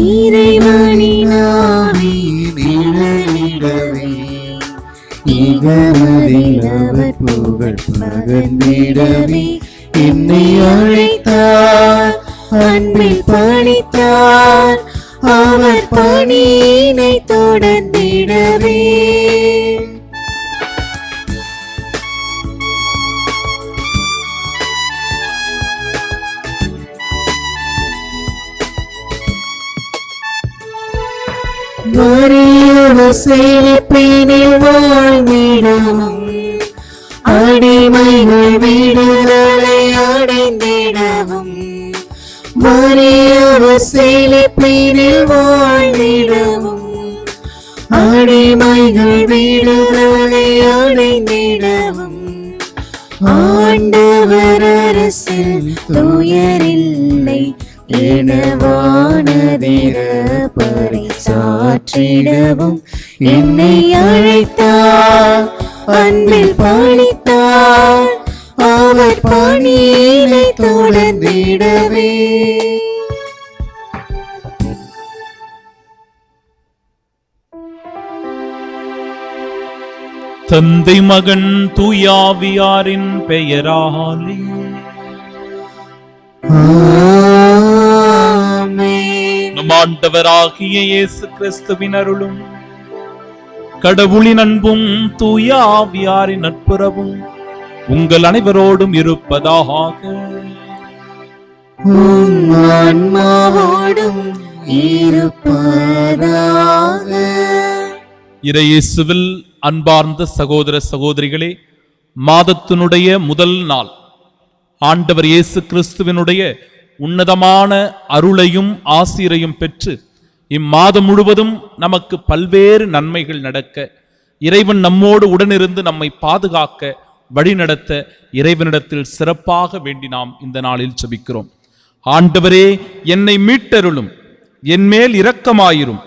இறைவனினாவே நிழலிடவே இகமதில் அவர் புகழ் பகர்ந்திடவே என்னை அழைத்தார், அன்பில் பணித்தார், அவர் பணியினை தொடர்ந்திடவே. வறியவர் செழிப்பினில் வாழ்ந்திடவும் அடிமைகள் விடுதலை அடைந்திடவும், வறியவர் செழிப்பினில் வாழ்ந்திடவும் அடிமைகள் விடுதலை அடைந்திடவும், ஆண்டவர் அரசில் துயரில்லை என வானதிர பறைசாற்றிடவும் என்னை அழைத்தார், அன்பில் பணித்தார், அவர் பணியினை தொடர்ந்திடவே. தந்தை மகன் தூயாவியாரின் பெயராலே நம் ஆண்டவராகிய இயேசு கிறிஸ்துவின் அருளும் கடவுளின் அன்பும் தூய ஆவியாரின் நட்புறவும் உங்கள் அனைவரோடும் இருப்பதாக. இறையேசுவில் அன்பார்ந்த சகோதர சகோதரிகளே, மாதத்தினுடைய முதல் நாள் ஆண்டவர் இயேசு கிறிஸ்துவினுடைய உன்னதமான அருளையும் ஆசீரையும் பெற்று இம்மாதம் முழுவதும் நமக்கு பல்வேறு நன்மைகள் நடக்க, இறைவன் நம்மோடு உடனிருந்து நம்மை பாதுகாக்க வழிநடத்த இறைவனிடத்தில் சிறப்பாக வேண்டி நாம் இந்த நாளில் ஜெபிக்கிறோம். ஆண்டவரே, என்னை மீட்டருளும், என் மேல் இரக்கமாயிரும்,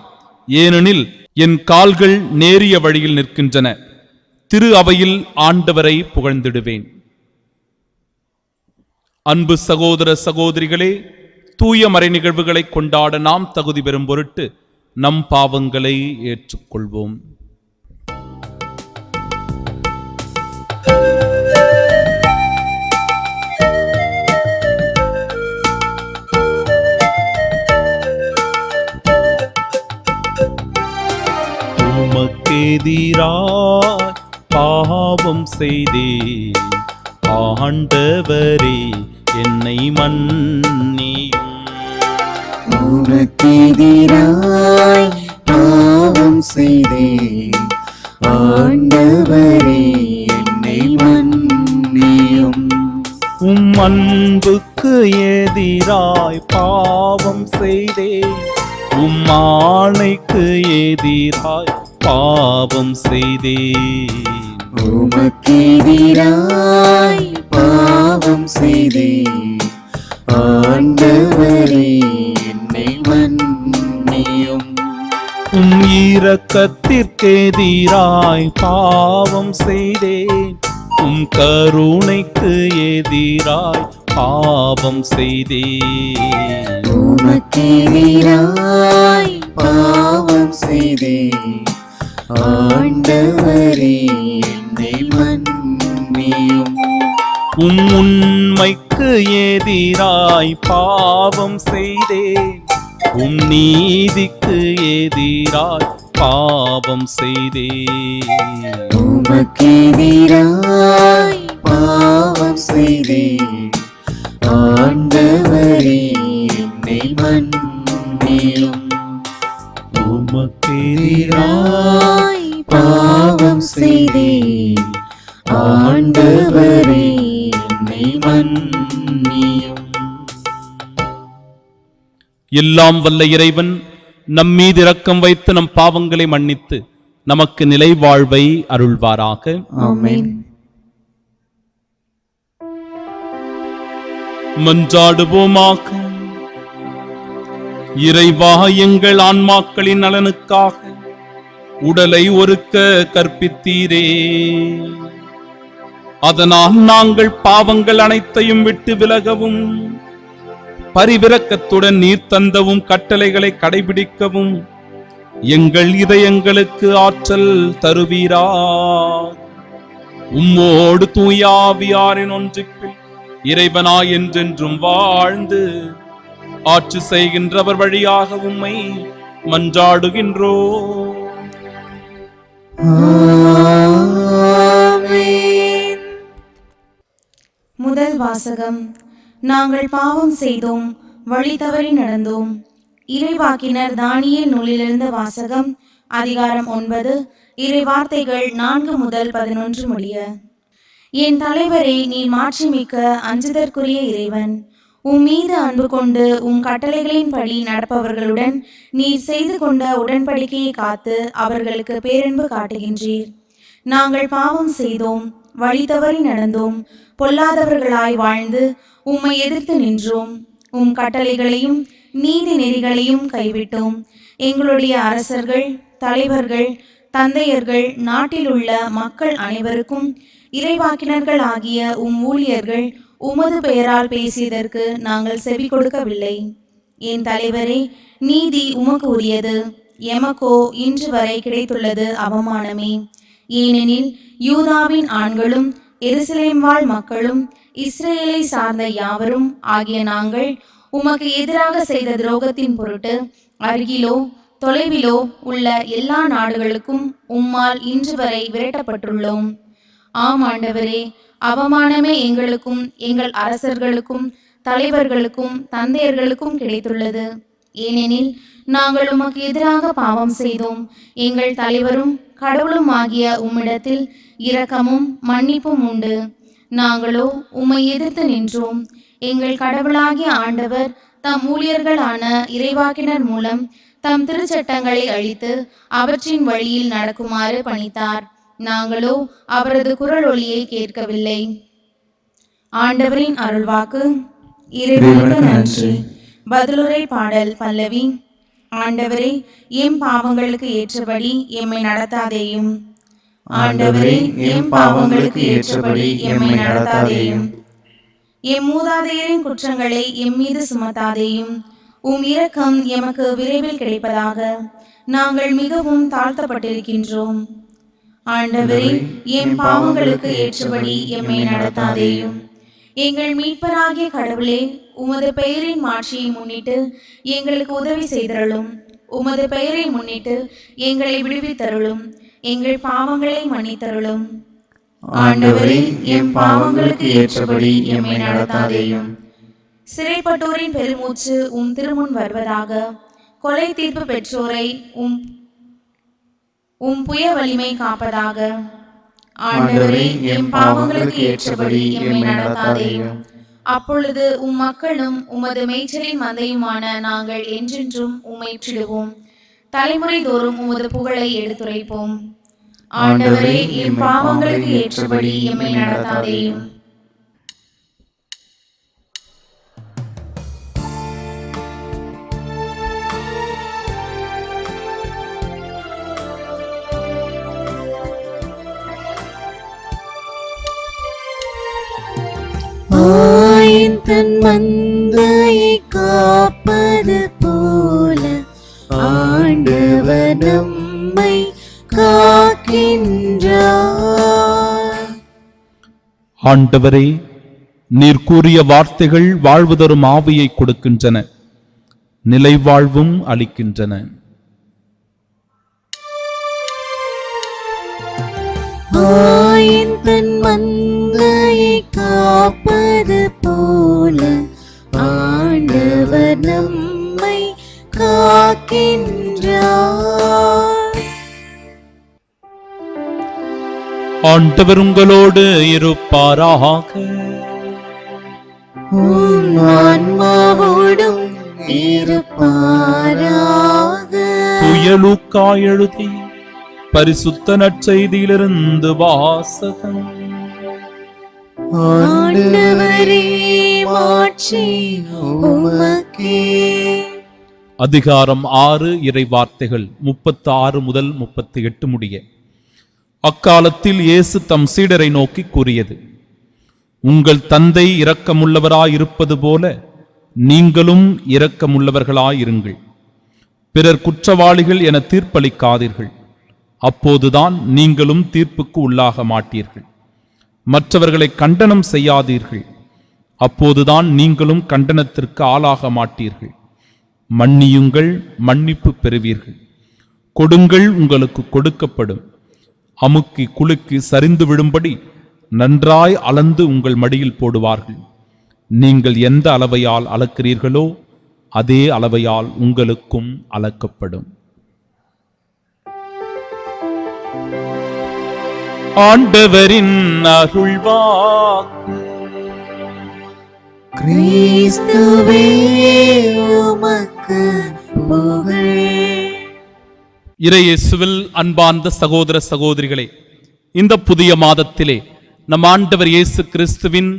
ஏனெனில் என் கால்கள் நேரிய வழியில் நிற்கின்றன, திரு அவையில் ஆண்டவரை புகழ்ந்திடுவேன். அன்பு சகோதர சகோதரிகளே, தூய மறை நிகழ்வுகளை கொண்டாட நாம் தகுதி பெறும் பொருட்டு நம் பாவங்களை ஏற்றுக்கொள்வோம். உமக்கெதிராய் பாவம் செய்தேன், ஆண்டவரே என்னை மன்னியும். உமக்கெதிராய் பாவம் செய்தேன், ஆண்டவரே என்னை மன்னியும். உம் அன்புக்கு எதிராய் பாவம் செய்தேன், உம் ஆணைக்கு எதிராய் பாவம் செய்தேன். உமக்கெதிராய் பாவம் செய்தேன், ஆண்டவரே என்னை மன்னியும். உம் இரக்கத்திற்கெதிராய் பாவம் செய்தேன், உம் கருணைக்கு எதிராய் பாவம் செய்தேன். உமக்கெதிராய் பாவம் செய்தேன், ஆண்டவரே என்னை மன்னியும். உம் உண்மைக்கு எதிராய் பாவம் செய்தேன், உம் நீதிக்கு எதிராய் பாவம் செய்தேன். உமக்கெதிராய் பாவம் செய்தேன், ஆண்டவரே என்னை மன்னியும். உமக்கெதிராய் பாவம் செய்தேன், ஆண்டவரே என்னை மன்னியும். எல்லாம் வல்ல இறைவன் நம் மீது இரக்கம் வைத்து நம் பாவங்களை மன்னித்து நமக்கு நிலை வாழ்வை அருள்வாராக. ஆமென். மன்றாடுவோமாக. இறைவா, எங்கள் ஆன்மாக்களின் நலனுக்காக உடலை ஒருக்க கற்பித்தீரே, அதனால் நாங்கள் பாவங்கள் அனைத்தையும் விட்டு விலகவும் பரிவிரக்கத்துடன் நீர் தந்தவும் கட்டளைகளை கடைபிடிக்கவும் எங்கள் இதயங்களுக்கு ஆற்றல் தருவீரா. உம்மோடு தூயாவியாரின் ஒன்றிப்பில் இறைவனாய் என்றென்றும் வாழ்ந்து ஆட்சி செய்கின்றவர் வழியாக உம்மை மன்றாடுகின்றோ. ஆமென். முதல் வாசகம். நாங்கள் பாவம் செய்தோம், வழி தவறி நடந்தோம். இறைவாக்கினர் தானியேல் நூலிலிருந்து வாசகம். அதிகாரம் 9, இறை வார்த்தைகள் 4 முதல் 11 முடிய. என் தலைவரே, நீ மாட்சிமிக்க அஞ்சுதற்குரிய இறைவன். உம் மீது அன்பு கொண்டு உம் கட்டளைகளின்படி நடப்பவர்களுடன் நீர் செய்து கொண்ட உடன்படிக்கையை காத்து அவர்களுக்கு பேரன்பு காட்டுகின்றீர். நாங்கள் பாவம் செய்தோம், வழி தவறி நடந்தோம், பொல்லாதவர்களாய் வாழ்ந்து உம்மை எதிர்த்து நின்றோம். உம் கட்டளைகளையும் நீதி நெறிகளையும் கைவிட்டோம். எங்களுடைய அரசர்கள், தலைவர்கள், தந்தையர்கள், நாட்டில் உள்ள மக்கள் அனைவருக்கும் இறைவாக்கினர்கள் ஆகிய உம் ஊழியர்கள் உமது பெயரால் பேசியதற்கு நாங்கள் செவி கொடுக்கவில்லை. என் தலைவரே, நீதி உமக்கு உரியது, எமக்கோ இன்று வரை கிடைத்துள்ளது அவமானமே. ஏனெனில் யூதாவின் ஆண்களும் எருசலேம் வாழ் மக்களும் இஸ்ரேலை சார்ந்த யாவரும் ஆகிய நாங்கள் உமக்கு எதிராக செய்த துரோகத்தின் பொருட்டு அருகிலோ தொலைவிலோ உள்ள எல்லா நாடுகளுக்கும் உம்மால் இன்று வரை விரட்டப்பட்டுள்ளோம். ஆம் ஆண்டவரே, அவமானமே எங்களுக்கும் எங்கள் அரசர்களுக்கும் தலைவர்களுக்கும் தந்தையர்களுக்கும் கிடைத்துள்ளது. ஏனெனில் நாங்கள் உமக்கு எதிராக பாவம் செய்தோம். எங்கள் தலைவரும் கடவுளும் ஆகிய உம்மிடத்தில் இரக்கமும் மன்னிப்பும் உண்டு. நாங்களோ உம்மை எதிர்த்து நின்றோம். எங்கள் கடவுளாகிய ஆண்டவர் தம் ஊழியர்களான இறைவாக்கினர் மூலம் தம் திருச்சட்டங்களை அளித்து அவற்றின் வழியில் நடக்குமாறு பணித்தார். நாங்களோ அவரது குரல் ஒலியை கேட்கவில்லை. ஆண்டவரின் அருள்வாக்கு. இறைவனுக்கு நன்றி. பதிலுரை பாடல் பல்லவி. ஆண்டவரே, எம் பாவங்களுக்கு ஏற்றபடி எம்மை நடத்தாதேயும். ஆண்டவரே, எம் பாவங்களுக்கு ஏற்றபடி எம்மை நடத்தாதேயும். எம் மூதாதையரின் குற்றங்களை எம் மீது சுமத்தாதேயும். உம் இரக்கம் எமக்கு விரைவில் கிடைப்பதாக. நாங்கள் மிகவும் தாழ்த்தப்பட்டிருக்கின்றோம். ஆண்டவரே, எம் பாவங்களுக்கு ஏற்றபடி எம்மை நடத்தாதேயும். எங்கள் மீட்பராகிய கடவுளே, உமது பெயரின் மாட்சியை முன்னிட்டு எங்களுக்கு உதவி செய்தருளும். உமது பெயரை முன்னிட்டு எங்களை விடுவித்தருளும். எங்கள் பாவங்களை மன்னித்தருளும். ஆண்டவரே, எம் பாவங்களுக்கு ஏற்றபடி எம்மை நடத்தாதேயும். சிறைப்பட்டோரின் பெருமூச்சு உம் திருமுன் வருவதாக. கொலை தீர்ப்பு பெற்றோரை உம் புய வலிமை காப்பதாக. ஆண்டவரே, எம் பாவங்களுக்கு ஏற்றபடி எம்மை நடத்தாதேயும். அப்பொழுது உம் மக்களும் உமது மேய்ச்சலின் மந்தையுமான நாங்கள் என்றென்றும் உம்மைற்றிடுவோம். தலைமுறை தோறும் உமது புகழை எடுத்துரைப்போம். ஆண்டவரே, எம் பாவங்களுக்கு ஏற்றபடி எம்மை நடத்தாதேயும். ஆயின் தன் மந்தையை காப்பது போல ஆண்டவர் நம்மை காக்கின்றார். ஆண்டவரே, நீர் கூறிய வார்த்தைகள் வாழ்வு தரும் ஆவியை கொடுக்கின்றன, நிலை வாழ்வும் அளிக்கின்றன. ஆயின் தன் மந்தையை காப்பது போல ஆண்டவர் நம்மை காக்கின்றார். ஆண்டவர் உங்களோடு இருப்பாராக. உம் ஆன்மாவோடும் இருப்பாராக. தூய லூக்கா எழுதிய பரிசுத்த நற்செய்தியிலிருந்து வாசகம். ஆண்டவரே, மாட்சி உமக்கே. அதிகாரம் 6, இறை வார்த்தைகள் 36 முதல் 38 முடிய. அக்காலத்தில் இயேசு தம் சீடரை நோக்கி கூறியது: உங்கள் தந்தை இரக்கமுள்ளவராயிருப்பது போல நீங்களும் இரக்கமுள்ளவர்களாயிருங்கள். பிறர் குற்றவாளிகள் என தீர்ப்பளிக்காதீர்கள். அப்போதுதான் நீங்களும் தீர்ப்புக்கு உள்ளாக மாட்டீர்கள். மற்றவர்களை கண்டனம் செய்யாதீர்கள். அப்போதுதான் நீங்களும் கண்டனத்திற்கு ஆளாக மாட்டீர்கள். மன்னியுங்கள், மன்னிப்பு பெறுவீர்கள். கொடுங்கள், உங்களுக்கு கொடுக்கப்படும். அமுக்கி குலுக்கி சரிந்து விழும்படி நன்றாய் அளந்து உங்கள் மடியில் போடுவார்கள். நீங்கள் எந்த அளவையால் அளக்கிறீர்களோ அதே அளவையால் உங்களுக்கும் அளக்கப்படும். ஆண்டவரின் அருள்வாக்கு. கிறிஸ்துவே உமக்கு புகழ். இறையேசுவில் அன்பார்ந்த சகோதர சகோதரிகளே, இந்த புதிய மாதத்திலே நம் ஆண்டவர் இயேசு கிறிஸ்துவின்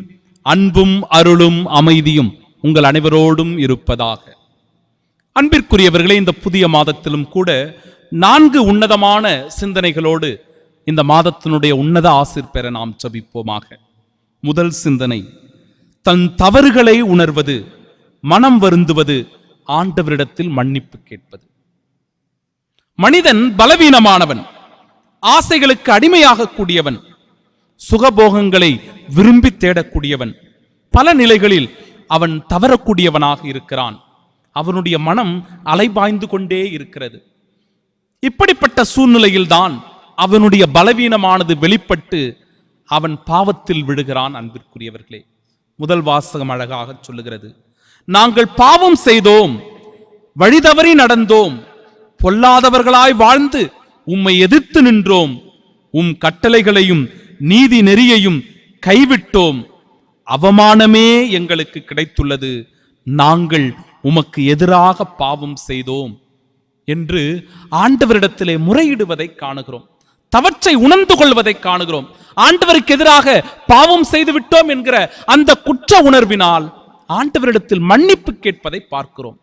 அன்பும் அருளும் அமைதியும் உங்கள் அனைவரோடும் இருப்பதாக. அன்பிற்குரியவர்களே, இந்த புதிய மாதத்திலும் கூட 4 உன்னதமான சிந்தனைகளோடு இந்த மாதத்தினுடைய உன்னத ஆசீர் பெற நாம் ஜெபிப்போமாக. முதல் சிந்தனை, தன் தவறுகளை உணர்வது, மனம் வருந்துவது, ஆண்டவரிடத்தில் மன்னிப்பு கேட்பது. மனிதன் பலவீனமானவன், ஆசைகளுக்கு அடிமையாக கூடியவன், சுகபோகங்களை விரும்பி தேடக்கூடியவன். பல நிலைகளில் அவன் தவறக்கூடியவனாக இருக்கிறான். அவனுடைய மனம் அலைபாய்ந்து கொண்டே இருக்கிறது. இப்படிப்பட்ட சூழ்நிலையில்தான் அவனுடைய பலவீனமானது வெளிப்பட்டு அவன் பாவத்தில் விழுகிறான். அன்பிற்குரியவர்களே, முதல் வாசகம் அழகாக சொல்லுகிறது, நாங்கள் பாவம் செய்தோம், வழிதவறி நடந்தோம், பொல்லாதவர்களாய் வாழ்ந்து உம்மை எதிர்த்து நின்றோம், உம் கட்டளைகளையும் நீதி நெறியையும் கைவிட்டோம், அவமானமே எங்களுக்கு கிடைத்துள்ளது, நாங்கள் உமக்கு எதிராக பாவம் செய்தோம் என்று ஆண்டவரிடத்திலே முறையிடுவதை காணுகிறோம். தவற்றை உணர்ந்து கொள்வதை காணுகிறோம். ஆண்டவருக்கு எதிராக பாவம் செய்து விட்டோம் என்கிற அந்த குற்ற உணர்வினால் ஆண்டவரிடத்தில் மன்னிப்பு கேட்பதை பார்க்கிறோம்.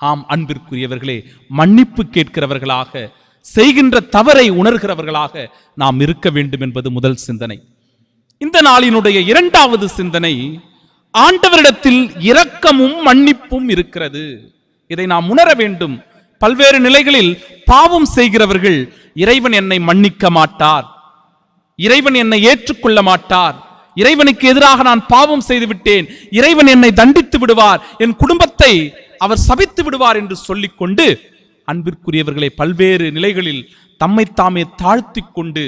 ஆம் அன்பிற்குரியவர்களே, மன்னிப்பு கேட்கிறவர்களாக, செய்கின்ற தவறை உணர்கிறவர்களாக நாம் இருக்க வேண்டும் என்பது முதல் சிந்தனை. இந்த நாளினுடைய இரண்டாவது சிந்தனை, ஆண்டவரிடத்தில் இரக்கமும் மன்னிப்பும் இருக்கிறது. இதை நாம் உணர வேண்டும். பல்வேறு நிலைகளில் பாவம் செய்கிறவர்கள், இறைவன் என்னை மன்னிக்க மாட்டார், இறைவன் என்னை ஏற்றுக்கொள்ள மாட்டார், இறைவனுக்கு எதிராக நான் பாவம் செய்து விட்டேன், இறைவன் என்னை தண்டித்து விடுவார், என் குடும்பத்தை அவர் சபித்து விடுவார் என்று சொல்லிக்கொண்டு அன்பிற்குரியவர்களை பல்வேறு நிலைகளில் தம்மை தாமே தாழ்த்தி கொண்டு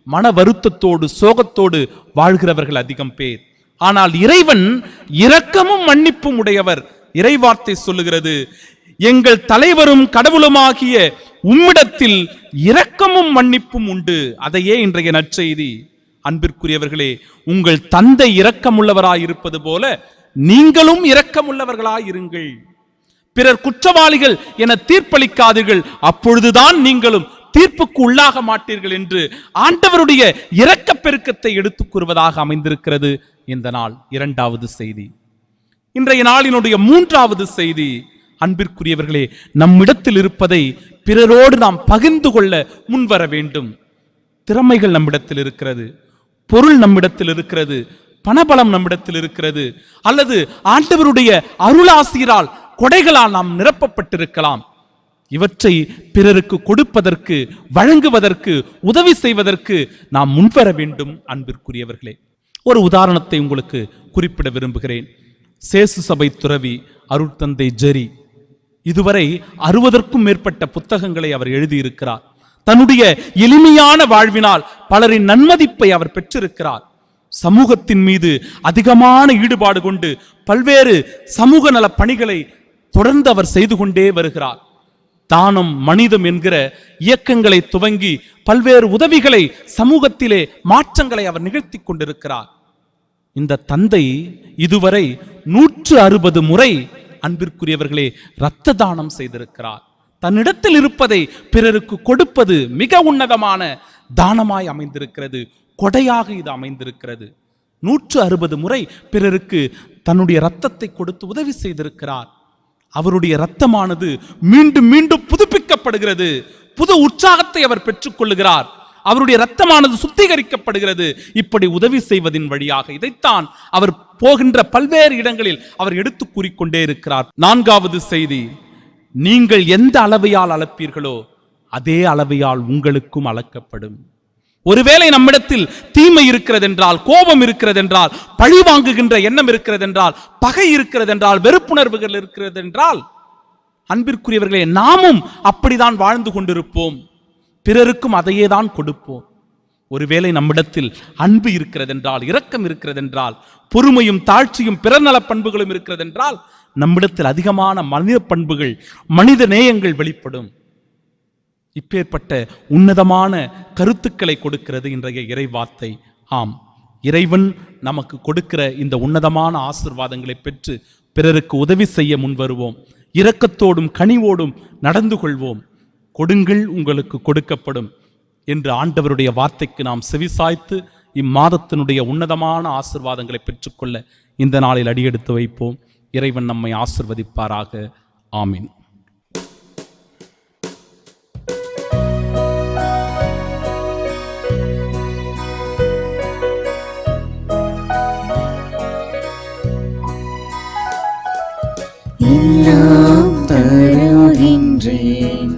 மன வருத்தத்தோடு சோகத்தோடு வாழ்கிறவர்கள் அதிகம் பேர். ஆனால் இறைவன் இரக்கமும் மன்னிப்பும் உடையவர். இறைவார்த்தை சொல்லுகிறது, எங்கள் தலைவரும் கடவுளுமாகிய உம்மிடத்தில் இரக்கமும் மன்னிப்பும் உண்டு. அதையே இன்றைய நற்செய்தி. அன்பிற்குரியவர்களே, உங்கள் தந்தை இரக்கமுள்ளவராய் இருப்பது போல நீங்களும் இரக்கமுள்ளவர்களாய் இருங்கள். பிறர் குற்றவாளிகள் என தீர்ப்பளிக்காதீர்கள், அப்பொழுதுதான் நீங்களும் தீர்ப்புக்கு உள்ளாக மாட்டீர்கள் என்று ஆண்டவருடைய இரக்க பெருக்கத்தை எடுத்துக் கூறுவதாக அமைந்திருக்கிறது இந்த நாள். இரண்டாவது செய்தி. இன்றைய நாளினுடைய மூன்றாவது செய்தி, அன்பிற்குரியவர்களே, நம்மிடத்தில் இருப்பதை பிறரோடு நாம் பகிர்ந்து கொள்ள முன்வர வேண்டும். திறமைகள் நம்மிடத்தில் இருக்கிறது, பொருள் நம்மிடத்தில் இருக்கிறது, பணபலம் நம்மிடத்தில் இருக்கிறது, அல்லது ஆண்டவருடைய அருளாசிரால் கொடைகளால் நாம் நிரப்பப்பட்டிருக்கலாம். இவற்றை பிறருக்கு கொடுப்பதற்கு, வழங்குவதற்கு, உதவி செய்வதற்கு நாம் முன்வர வேண்டும். அன்பிற்குரியவர்களே, ஒரு உதாரணத்தை உங்களுக்கு குறிப்பிட விரும்புகிறேன். சேசு சபை துறவி அருட்தந்தை ஜெரி இதுவரை 60க்கும் மேற்பட்ட புத்தகங்களை அவர் எழுதியிருக்கிறார். தன்னுடைய எளிமையான வாழ்வினால் பலரின் நன்மதிப்பை அவர் பெற்றிருக்கிறார். சமூகத்தின் மீது அதிகமான ஈடுபாடு கொண்டு பல்வேறு சமூக நல பணிகளை தொடர்ந்து அவர் செய்து கொண்டே வருகிறார். தானம் மனிதம் என்கிற இயக்கங்களை துவங்கி பல்வேறு உதவிகளை, சமூகத்திலே மாற்றங்களை அவர் நிகழ்த்தி கொண்டிருக்கிறார். இந்த தந்தை இதுவரை 160 முறை அன்பிற்குரியவர்களே இரத்த தானம் செய்திருக்கிறார். தன்னிடத்தில் இருப்பதை பிறருக்கு கொடுப்பது மிக உன்னதமான தானமாய் அமைந்திருக்கிறது, கொடையாக இது அமைந்திருக்கிறது. 160 முறை பிறருக்கு தன்னுடைய இரத்தத்தை கொடுத்து உதவி செய்திருக்கிறார். அவருடைய இரத்தமானது மீண்டும் மீண்டும் புதுப்பிக்கப்படுகிறது, புது உற்சாகத்தை அவர் பெற்றுக் கொள்ளுகிறார். அவருடைய இரத்தமானது சுத்திகரிக்கப்படுகிறது இப்படி உதவி செய்வதின் வழியாக. இதைத்தான் அவர் போகின்ற பல்வேறு இடங்களில் அவர் எடுத்து கூறிக்கொண்டே இருக்கிறார். 4வது செய்தி, நீங்கள் எந்த அளவையால் அளப்பீர்களோ அதே அளவையால் உங்களுக்கும் அளக்கப்படும். ஒருவேளை நம்மிடத்தில் தீமை இருக்கிறது என்றால், கோபம் இருக்கிறது என்றால், பழி வாங்குகின்ற எண்ணம் இருக்கிறது என்றால், பகை இருக்கிறது என்றால், வெறுப்புணர்வுகள் இருக்கிறது என்றால், அன்பிற்குரியவர்களே, நாமும் அப்படிதான் வாழ்ந்து கொண்டிருப்போம். பிறருக்கும் அதையே தான் கொடுப்போம். ஒருவேளை நம்மிடத்தில் அன்பு இருக்கிறது என்றால், இரக்கம் இருக்கிறது என்றால், பொறுமையும் தாழ்ச்சியும் பிறர் நல பண்புகளும் இருக்கிறது என்றால், நம்மிடத்தில் அதிகமான மனித பண்புகள், மனித நேயங்கள் வெளிப்படும். இப்பேற்பட்ட உன்னதமான கருத்துக்களை கொடுக்கிறது இன்றைய இறைவார்த்தை. ஆம், இறைவன் நமக்கு கொடுக்கிற இந்த உன்னதமான ஆசீர்வாதங்களை பெற்று பிறருக்கு உதவி செய்ய முன்வருவோம். இரக்கத்தோடும் கனிவோடும் நடந்து கொள்வோம். கொடுங்கள், உங்களுக்கு கொடுக்கப்படும் என்று ஆண்டவருடைய வார்த்தைக்கு நாம் செவிசாய்த்து இம்மாதத்தினுடைய உன்னதமான ஆசீர்வாதங்களை பெற்றுக்கொள்ள இந்த நாளில் அடியெடுத்து வைப்போம். இறைவன் நம்மை ஆசீர்வதிப்பாராக. ஆமீன். எல்லாம் தருகின்றேன்,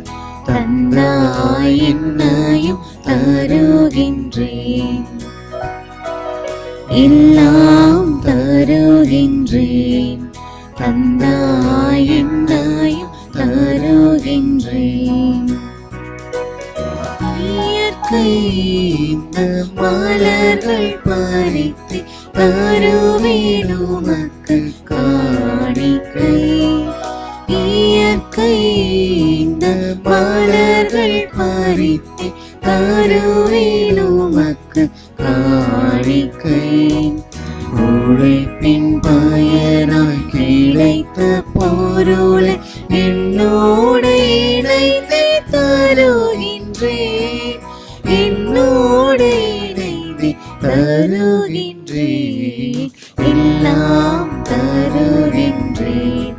தந்தாய் என்னையும் தருகின்றேன். எல்லாம் தருகின்றேன், தந்தாய் என்னையும் தருகின்றேன். இயற்கை இந்த மலர்கள் பறித்து தருவேன் உமக்கு காணிக்கை. இயற்கை இந்த மலர்கள் பறித்து தருவேன் உமக்கு காணிக்கை. உழைப்பின் பயனாய் கிடைத்த பொருளை என்னோடு இணைத்து தருகின்றேன், என்னோடு இணைந்து தருகின்றேன். எல்லாம் தருகின்றேன்,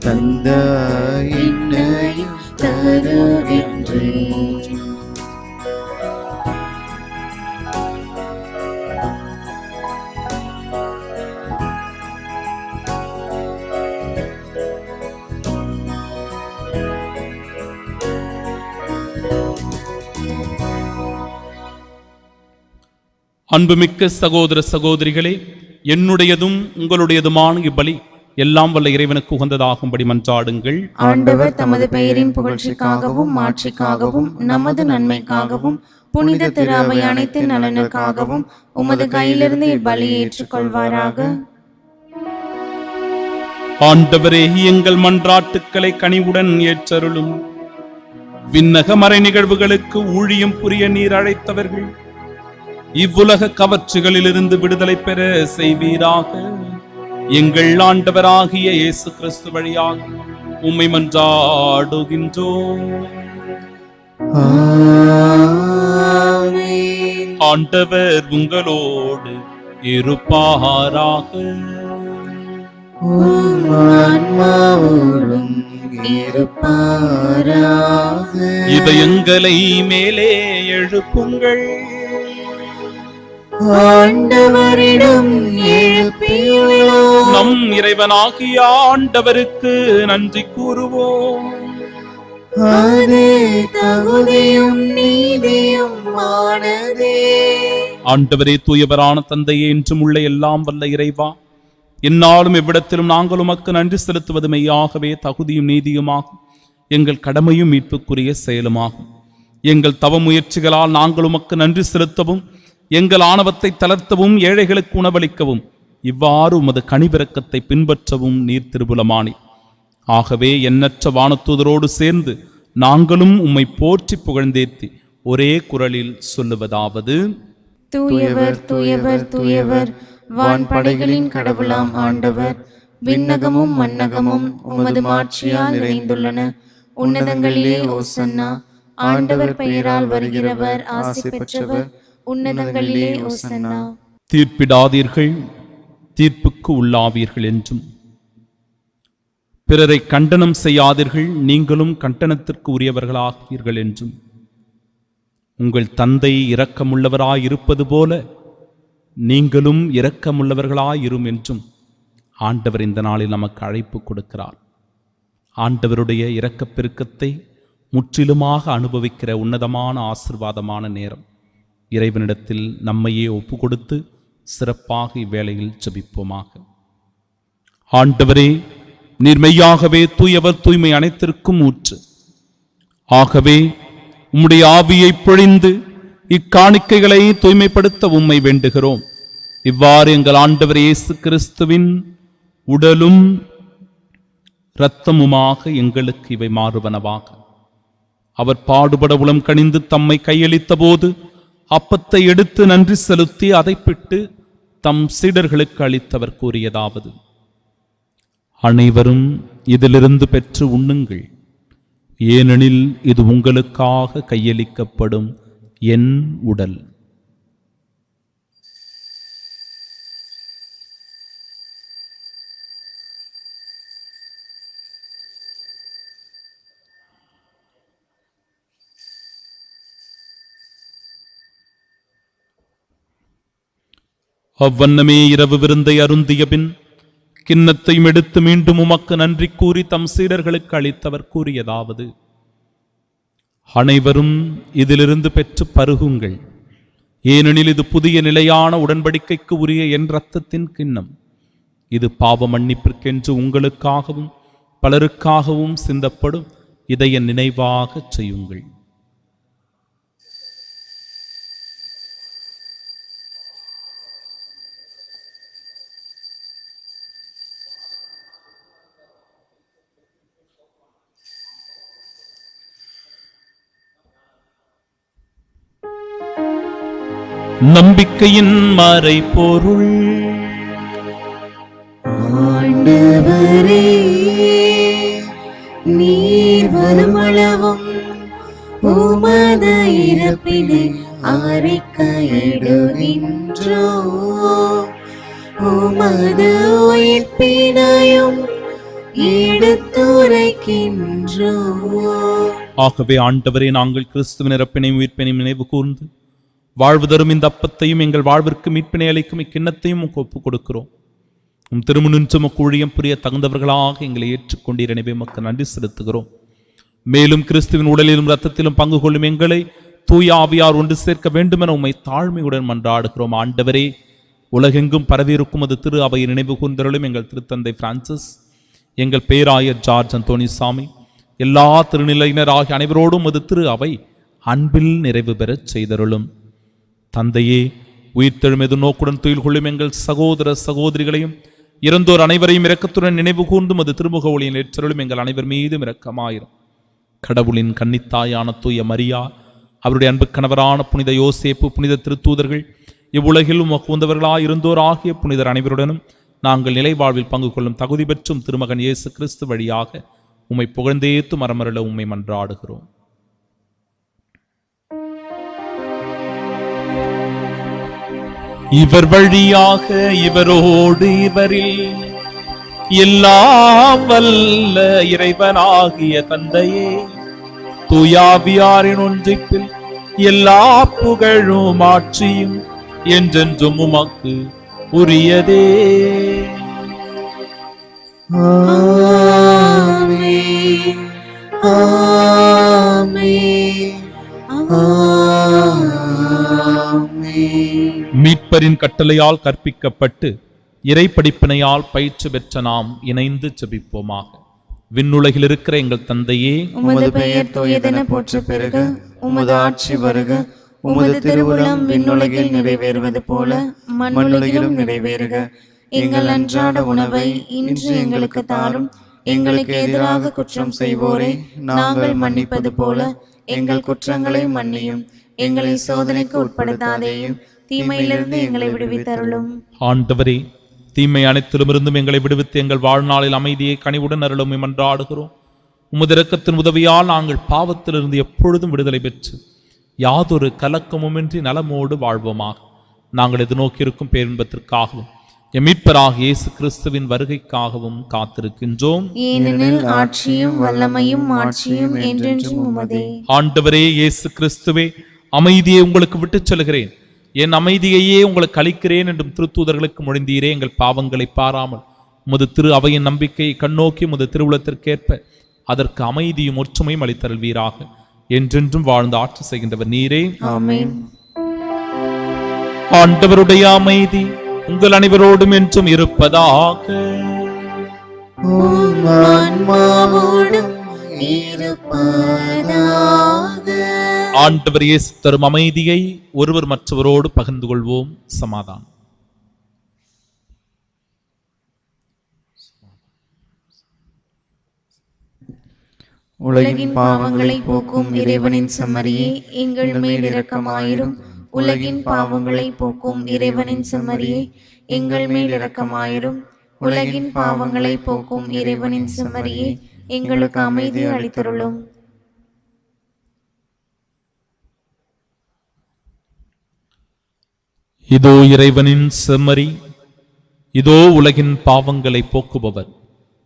தந்தாய் என்னையும் தருகின்றேன். அன்புமிக்க சகோதர சகோதரிகளே, என்னுடையதும் உங்களுடையதுமான இப்பலி எல்லாம் வல்ல இறைவனுக்கு உகந்ததாகும்படி மன்றாடுங்கள். ஆண்டவர் தமது பெயரின் புகழ்ச்சிக்காகவும் மாட்சிக்காகவும் நமது நன்மைக்காகவும் புனித திரு அவை அனைத்தின் நலனுக்காகவும் உமது கையிலிருந்து இப்பலியை ஏற்றுக்கொள்வாராக. ஆண்டவரே, எங்கள் மன்றாட்டுக்களை கனிவுடன் ஏற்றருளும். விண்ணக மறை நிகழ்வுகளுக்கு ஊழியம் புரிய நீர் அழைத்தவர்கள் இவ்வுலக கவர்ச்சிகளிலிருந்து விடுதலை பெற செய்வீராக. எங்கள் ஆண்டவராகிய இயேசு கிறிஸ்து வழியாக உம்மை மன்றாடுகின்றோம். ஆமென். ஆண்டவர் உங்களோடு இருப்பாராக. உம் ஆன்மாவோடும் இருப்பாராக. இதயங்களை மேலே எழுப்புங்கள். ஆண்டவரிடம் எழுப்பியுள்ளோம். நம் இறைவனாகிய ஆண்டவருக்கு நன்றி கூறுவோம். அது தகுதியும் நீதியும் ஆனதே. ஆண்டவரே, தூயவரான தந்தையே, என்றும் உள்ள எல்லாம் வல்ல இறைவா, எந்நாளும் எவ்விடத்திலும் நாங்கள் உமக்கு நன்றி செலுத்துவது மெய்யாகவே தகுதியும் நீதியுமாகும். எங்கள் கடமையும் மீட்புக்குரிய செயலுமாகும். எங்கள் தவ முயற்சிகளால் நாங்கள் உமக்கு நன்றி செலுத்தவும், எங்கள் ஆணவத்தை தளர்த்தவும், ஏழைகளுக்கு உணவளிக்கவும், இவ்வாறு உமது கனிவிரக்கத்தை பின்பற்றவும் நீர் திருபுலமானி. ஆகவே எண்ணற்ற வானதூதரோடு சேர்ந்து நாங்களும் உம்மை போற்றி புகழ்ந்தேத்தி ஒரே குரலில் சொல்லுவதாவது: தூயவர் தூயவர் தூயவர், வான்படைகளின் கடவுளாம் ஆண்டவர். விண்ணகமும் மண்ணகமும் உமது மாட்சியால் நிறைந்துள்ளன. உன்னதங்களிலே ஓசன்னா. ஆண்டவர் பெயரால் வருகிறவர் ஆசி பெற்றவர். உன்னதங்களிலே ஓசன்னா. தீர்ப்பிடாதீர்கள், தீர்ப்புக்கு உள்ளாவீர்கள் என்றும், பிறரை கண்டனம் செய்யாதீர்கள், நீங்களும் கண்டனத்திற்கு உரியவர்களாகிறீர்கள் என்றும் உங்கள் தந்தை இரக்கமுள்ளவராய் இருப்பது போல நீங்களும் இரக்கமுள்ளவர்களாயிரும் என்றும் ஆண்டவர் இந்த நாளில் நமக்கு அழைப்பு கொடுக்கிறார். ஆண்டவருடைய இரக்கப் பெருக்கத்தை முற்றிலுமாக அனுபவிக்கிற உன்னதமான ஆசீர்வாதமான நேரம். இறைவனிடத்தில் நம்மையே ஒப்பு கொடுத்து சிறப்பாக இவ்வேளையில் ஜெபிப்போமாக. ஆண்டவரே, நீர் மெய்யாகவே தூயவர், தூய்மை அனைத்திற்கும் ஊற்று. ஆகவே உம்முடைய ஆவியை பொழிந்து இக்காணிக்கைகளை தூய்மைப்படுத்த உம்மை வேண்டுகிறோம். இவ்வாறு எங்கள் ஆண்டவர் இயேசு கிறிஸ்துவின் உடலும் இரத்தமுமாக எங்களுக்கு இவை மாறுவனவாக. அவர் பாடுபட உளம் கனிந்து தம்மை கையளித்த போது அப்பத்தை எடுத்து நன்றி செலுத்தி அதை பிட்டு தம் சீடர்களுக்கு அளித்தவர் கூறியதாவது: அனைவரும் இதிலிருந்து பெற்று உண்ணுங்கள், ஏனெனில் இது உங்களுக்காக கையளிக்கப்படும் என் உடல். அவ்வண்ணமே இரவு விருந்தை அருந்திய பின் கிண்ணத்தையும் எடுத்து மீண்டும் உமக்கு நன்றி கூறி தம் சீடர்களுக்கு அளித்தவர் கூறியதாவது: அனைவரும் இதிலிருந்து பெற்று பருகுங்கள், ஏனெனில் இது புதிய நிலையான உடன்படிக்கைக்கு உரிய என் இரத்தத்தின் கிண்ணம். இது பாவ மன்னிப்பிற்கென்று உங்களுக்காகவும் பலருக்காகவும் சிந்தப்படும். இதை என் நினைவாக செய்யுங்கள். நம்பிக்கையின் மறைபொருள். ஆண்டவரே, நீர் வருமளவும் உமது இறப்பினை அறிக்கையிடுகின்றோம், உமது உயிர்ப்பினையும் எடுத்துரைக்கின்றோம். ஆகவே ஆண்டவரே, நாங்கள் கிறிஸ்துவின் இறப்பினையும் உயிர்ப்பினையும் நினைவு கூர்ந்து வாழ்வு தரும் இந்த அப்பத்தையும் எங்கள் வாழ்விற்கு மீட்பினை அளிக்கும் இக்கிண்ணத்தையும் ஒப்புக் கொடுக்கிறோம். உம் திருமுன்னின்று உமக்கு ஊழியம் புரிய தகுந்தவர்களாக எங்களை ஏற்றுக்கொண்டீர். எனவே உமக்கு நன்றி செலுத்துகிறோம். மேலும் கிறிஸ்துவின் உடலிலும் இரத்தத்திலும் பங்கு கொள்ளும் எங்களை தூய ஆவியார் ஒன்று சேர்க்க வேண்டும் என உம்மை தாழ்மையுடன் மன்றாடுகிறோம். ஆண்டவரே, உலகெங்கும் பரவியிருக்கும் அது திரு அவையை நினைவு கூர்ந்தருளும். எங்கள் திருத்தந்தை பிரான்சிஸ், எங்கள் பேராயர் ஜார்ஜ் அந்தோணிசாமி, எல்லா திருநிலையினர் ஆகிய அனைவரோடும் அது திரு அவை அன்பில் நிறைவு பெறச் செய்தருளும். தந்தையே, உயிர்த்தெழும் எது நோக்குடன் துயில் கொள்ளும் எங்கள் சகோதர சகோதரிகளையும் இறந்தோர் அனைவரையும் இரக்கத்துடன் நினைவு கூர்ந்தும் அது திருமுக ஒளியின் ஏற்றருளும். எங்கள் அனைவர் மீதும் இரக்கமாயிரும். கடவுளின் கன்னித்தாயான தூய மரியா, அவருடைய அன்பு கணவரான புனித யோசேப்பு, புனித திருத்தூதர்கள், இவ்வுலகில் உமக்கு உந்தவர்களாய் இருந்தோர் ஆகிய புனிதர் அனைவருடனும் நாங்கள் நிலை வாழ்வில் பங்கு கொள்ளும் தகுதி பெற்றும் திருமகன் இயேசு கிறிஸ்து வழியாக உம்மை புகழ்ந்தேத்து மரமருள உம்மை மன்றாடுகிறோம். இவர் வழியாக இவரோடு இவரில் எல்லாம் வல்ல இறைவனாகிய தந்தையே, தூயாவியாரின் ஒன்றிப்பில் எல்லா புகழும் ஆட்சியும் என்றென்றும் உமக்கு உரியதே. ஆமென், ஆமென், ஆமென். மீட்பரின் கட்டளையால் கற்பிக்கப்பட்டு இறை படிப்பினையால் பயிற்சி பெற்ற நாம் இணைந்து ஜெபிப்போமாக. விண்ணுலகில் இருக்கிற எங்கள் தந்தையே, உமது பெயர் தூயதென போற்ற பெருக, உமது ஆட்சி வருக, உமது திருவுளம் விண்ணுலகில் நிறைவேறுவது போல மண்ணுலகிலும் நிறைவேறுக. எங்கள் அன்றாட உணவை இன்று எங்களுக்கு தாரும். எங்களுக்கு எதிராக குற்றம் செய்வோரை நாங்கள் மன்னிப்பது போல எங்கள் குற்றங்களை மன்னியும். எங்களை சோதனைக்கு உட்படுத்தாதேயும், தீமையிலிருந்து எங்களை விடுவித்தருளும். ஆண்டவரே, தீமை அனைத்திலுமிருந்தும் எங்களை விடுவித்து எங்கள் வாழ்நாளில் அமைதியை கனிவுடன் அருளும் மன்றாடுகிறோம். உமது இரக்கத்தின் உதவியால் நாங்கள் பாவத்திலிருந்து எப்பொழுதும் விடுதலை பெற்று யாதொரு கலக்கமுமின்றி நலமோடு வாழ்வோமாக. நாங்கள் எதிர்நோக்கியிருக்கும் பேரின்பத்திற்காகவும் எம் மீட்பராகிய இயேசு கிறிஸ்துவின் வருகைக்காகவும் காத்திருக்கின்றோம். ஏனெனில் ஆட்சியும் வல்லமையும் மாட்சியும் என்றென்றும் உமதே. ஆண்டவரே இயேசு கிறிஸ்துவே, அமைதியை உங்களுக்கு விட்டுச் செல்கிறேன், என் அமைதியையே உங்களுக்கு அளிக்கிறேன் என்றும் திருத்தூதர்களுக்கு மொழிந்தீரே. எங்கள் பாவங்களை பாராமல் உமது திரு அவையின் நம்பிக்கையை கண்ணோக்கி உமது திருவுளத்திற்கேற்ப அதற்கு அமைதியும் ஒற்றுமையும் அளித்தருள்வீராக. என்றென்றும் வாழ்ந்து ஆட்சி செய்கின்றவர் நீரே. ஆமென். ஆண்டவருடைய அமைதி உங்கள் அனைவரோடும் என்றும் இருப்பதாக. உம் ஆன்மாவோடும் இருப்பதாக. ஆண்டவர் இயேசு தரும் அமைதியை ஒருவர் மற்றவரோடு பகிர்ந்து கொள்வோம். சமாதானம். உலகின் பாவங்களை போக்கும் இறைவனின் செம்மறியே, எங்கள் மேல் இரக்கமாயிரும். உலகின் பாவங்களை போக்கும் இறைவனின் செம்மறியே, எங்கள் மேல் இரக்கமாயிரும். உலகின் பாவங்களை போக்கும் இறைவனின் செம்மறியே, எங்களுக்கு அமைதி அளித்தருளும். இதோ இறைவனின் செம்மறி, இதோ உலகின் பாவங்களை போக்குபவர்.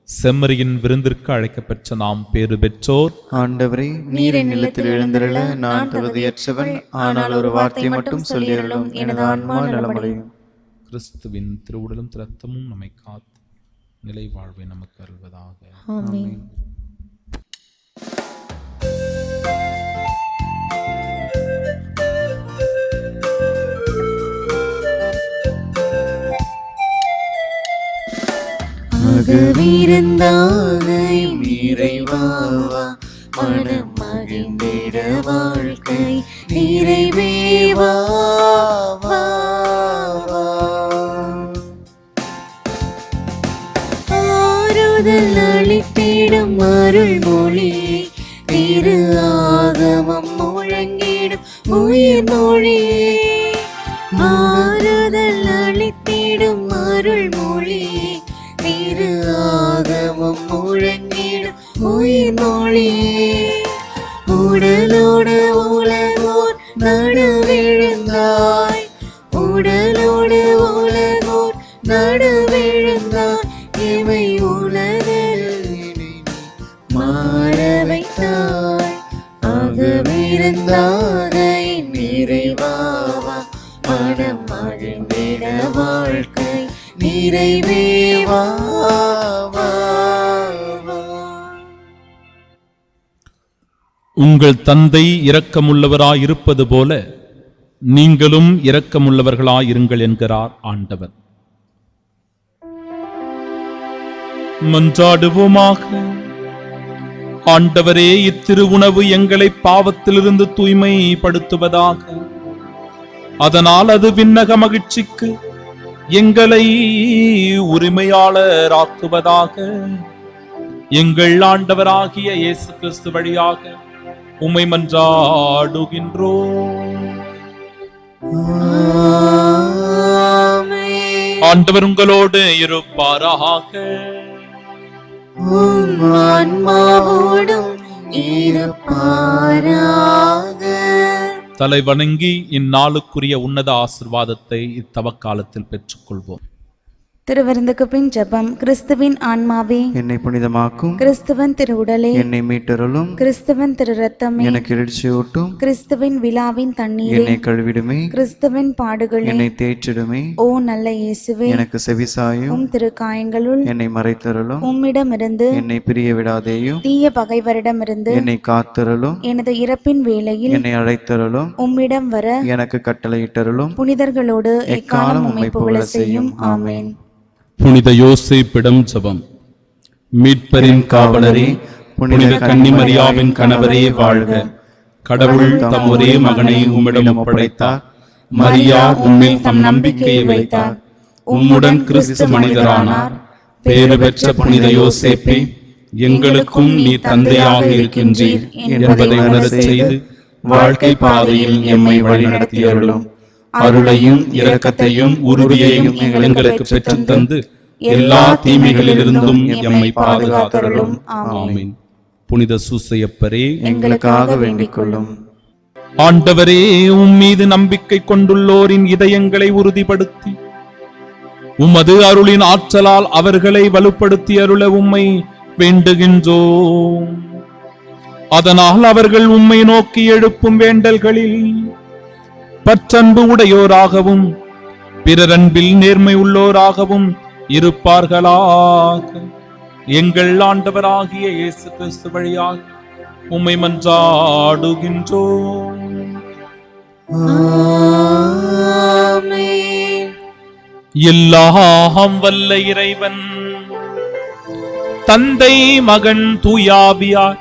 செம்மறியின் விருந்திற்கு அழைக்கப்பெற்ற நாம் பேறு பெற்றோர். ஆண்டவரே, நீர் என் இல்லத்தில் எழுந்தருள நான் தகுதியற்றவன். ஆனால் ஒரு வார்த்தை மட்டும் சொல்லியருளும், எனது ஆன்மா நலமடையும். கிறிஸ்துவின் திருவுடலும் இரத்தமும் நம்மை காத்து நிலை வாழ்வை நமக்கு அருள்வதாக. ஆமென். அகவிருந்தாக நிறைவாவா, மனம் மகிழ்ந்திட வாழ்க்கை நிறைவேவா. ஆறுதல் அளித்திடும் அருள் மொழி, திரு ஆகமம் முழங்கிடும் உயிர் மொழி. ஆறுதல் அளித்திடும் அருள் மொழி, திரு ஆகமம் முழங்கிடும் உயிர் மொழி. உடலோடு உலகோர் நடுவிழுந்தாய், உடலோடு உலகோர் நடுவிழுந்தாய். இவை உலகில் மாற வைத்தாய். அகவிருந்தாக நிறைவாவா, மனம் மகிழ்ந்திட வாழ்க்கை நிறைவேவா. உங்கள் தந்தை இரக்கமுள்ளவராய் இருப்பது போல நீங்களும் இரக்கமுள்ளவர்களாய் இருங்கள் என்கிறார் ஆண்டவர். மன்றாடுவோமாக. ஆண்டவரே, இத்திரு உணவு எங்களை பாவத்திலிருந்து தூய்மைப்படுத்துவதாக. அதனால் அது விண்ணக மகிழ்ச்சிக்கு எங்களை உரிமையாளராக்குவதாக. எங்கள் ஆண்டவராகிய இயேசு கிறிஸ்து வழியாக உம்மை மன்றாடுகின்றோம். ஆண்டவர் உங்களோடு இருப்பாராக. உம் ஆன்மாவோடும் இருப்பாராக. தலை வணங்கி இந்நாளுக்குரிய உன்னத ஆசிர்வாதத்தை இத்தவக்காலத்தில் பெற்றுக்கொள்வோம். திருவிருந்துக்கு பின் ஜெபம். கிறிஸ்துவின் ஆன்மாவே, என்னை புனிதமாக்கும். கிறிஸ்துவன் திரு உடலே, என்னை மீட்டருளும். கிறிஸ்துவன் திரு இரத்தமே, எனக்கு எழுச்சியூட்டும். கிறிஸ்துவின் விழாவின் தண்ணீரே, என்னை கழுவிடுமே. கிறிஸ்துவின் பாடுகளே, என்னை தேற்றிடுமே. ஓ நல்ல இயேசுவே, எனக்கு செவிசாயும். உம் திரு காயங்களுள் என்னை மறைத்தருளும். உம்மிடமிருந்து என்னை பிரிய விடாதேயும். தீய பகைவரிடமிருந்து என்னை காத்தருளும். எனது இறப்பின் வேளையில் என்னை அழைத்தருளும். உம்மிடம் வர எனக்கு கட்டளையிட்டருளும். புனிதர்களோடு எக்காலம் உம்மை புகழ செய்யும். ஆமென். புனித யோசேப்பிடம் ஜெபம். மீட்பரின் காவலரே, புனித கன்னிமரியாவின் கணவரே வாழ்க. கடவுள் தம் ஒரே மகனை உம்மிடம் ஒப்படைத்தார். மரியா உம்மில் தம் நம்பிக்கையை வைத்தார். உம்முடன் கிறிஸ்து மனிதரானார். பேறு பெற்ற புனித யோசேப்பே, எங்களுக்கும் நீ தந்தையாக இருக்கின்றீர் என்பதை உணரச் செய்து வாழ்க்கை பாதையில் எம்மை வழிநடத்தி அருளும். அருளையும் இரக்கத்தையும் உறுதியையும் எங்களுக்கு பெற்றுத் தந்து எல்லா தீமைகளிலிருந்தும் எம்மை பாதுகாத்தருளும். ஆமென். புனித சூசையப்பரே, எங்களுக்காக வேண்டிக் கொள்ளும். ஆண்டவரே, உம் மீது நம்பிக்கை கொண்டுள்ளோரின் இதயங்களை உறுதிப்படுத்தி உமது அருளின் ஆற்றலால் அவர்களை வலுப்படுத்தி அருள உம்மை வேண்டுகின்றோம். அதனால் அவர்கள் உம்மை நோக்கி எழுப்பும் வேண்டல்களில் பற்றன்பு உடையோராகவும் பிறரன்பில் நேர்மை உள்ளோராகவும் இருப்பார்களாக. எங்கள் ஆண்டவராகிய இயேசு கிறிஸ்து வழியாக உம்மை மன்றாடுகின்றோம். ஆமென். எல்லாம் வல்ல இறைவன் தந்தை மகன் தூயாவியார்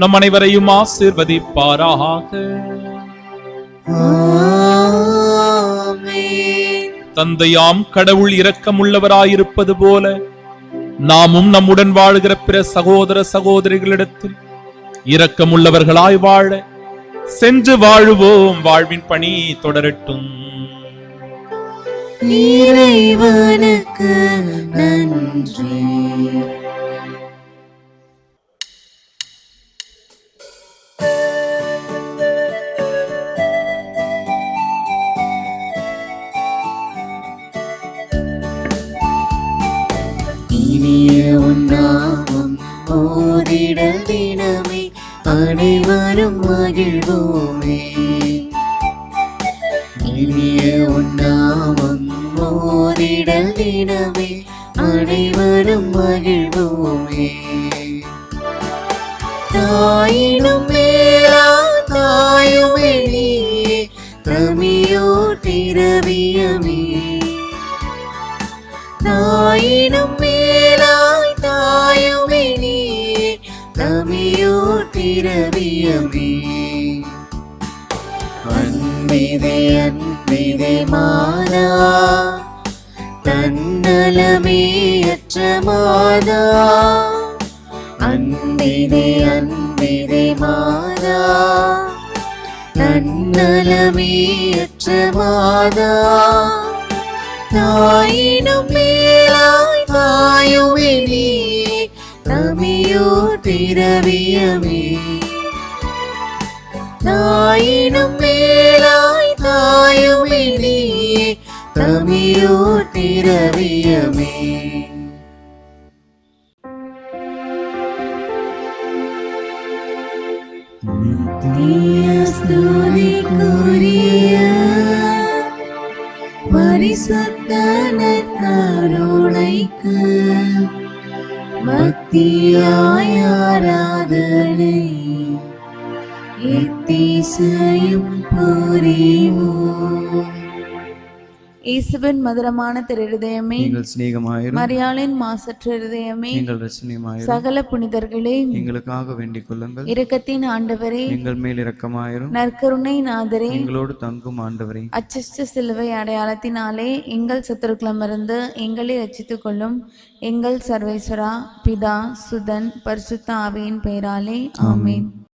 நம் அனைவரையும் ஆசீர்வதிப்பாராக. ஆமென். தந்தையாம் கடவுள் இரக்கமுள்ளவராயிருப்பது போல நாமும் நம்முடன் வாழ்கிற பிற சகோதர சகோதரிகளிடத்தில் இரக்கமுள்ளவர்களாய் வாழ சென்று வாழுவோம். வாழ்வின் பணி தொடரட்டும். இறைவனுக்கு நன்றி. இனிய உன்னாமம் ஓதிடல் தினமே அனைவரும் மகிழ்வோமே. இனிய உன்னாமம் ஓதிடல் தினமே அனைவரும் மகிழ்வோமே. தாயினும் மேலா தாயுமே நீயே தமியோர் திரவியமே. தாயினும் மேலாய் தாயுமே நீயே தமியோர் திரவியமே. அன்பிதே அன்பிதே மாதா தன்னலமேயற்ற மாதா. அன்பிதே அன்பிதே மாதா தன்னலமேயற்ற மாதா. தாயினும் மேலாய் தாயுமே நீயே தமியோர் திரவியமே. தாயினும் மேலாய் தாயுமே நீயே தமியோர் திரவியமே. நித்திய ஸ்துதிக்குரிய பரிசுத்த நற்கருணைக்கு பக்தியாய் ஆராதனை எத்திசையும் புரிவோம். இயேசுவின் மதுரமான திருஹதயமே, எங்கள் சிநேகமாயிரும். மரியாளின் மாசற்ற இருதயமே, எங்கள் ரட்சணியமாயிரும். சகல புனிதர்களே, எங்களுக்காக வேண்டிக் கொள்ளுங்கள். இரக்கத்தின் ஆண்டவரே, எங்கள் மேல் இரக்கமாயிரும். நற்கருணை நாதரே, எங்களோடு தங்கும் ஆண்டவரே, அச்சிஷ்ட சிலுவை அடையாளத்தினாலே எங்கள் சத்துருக்களமிருந்து எங்களை ரட்சித்துக் கொள்ளும். எங்கள் சர்வேஸ்வரா, பிதா, சுதன், பரிசுத்த ஆவியின் பெயராலே ஆமென்.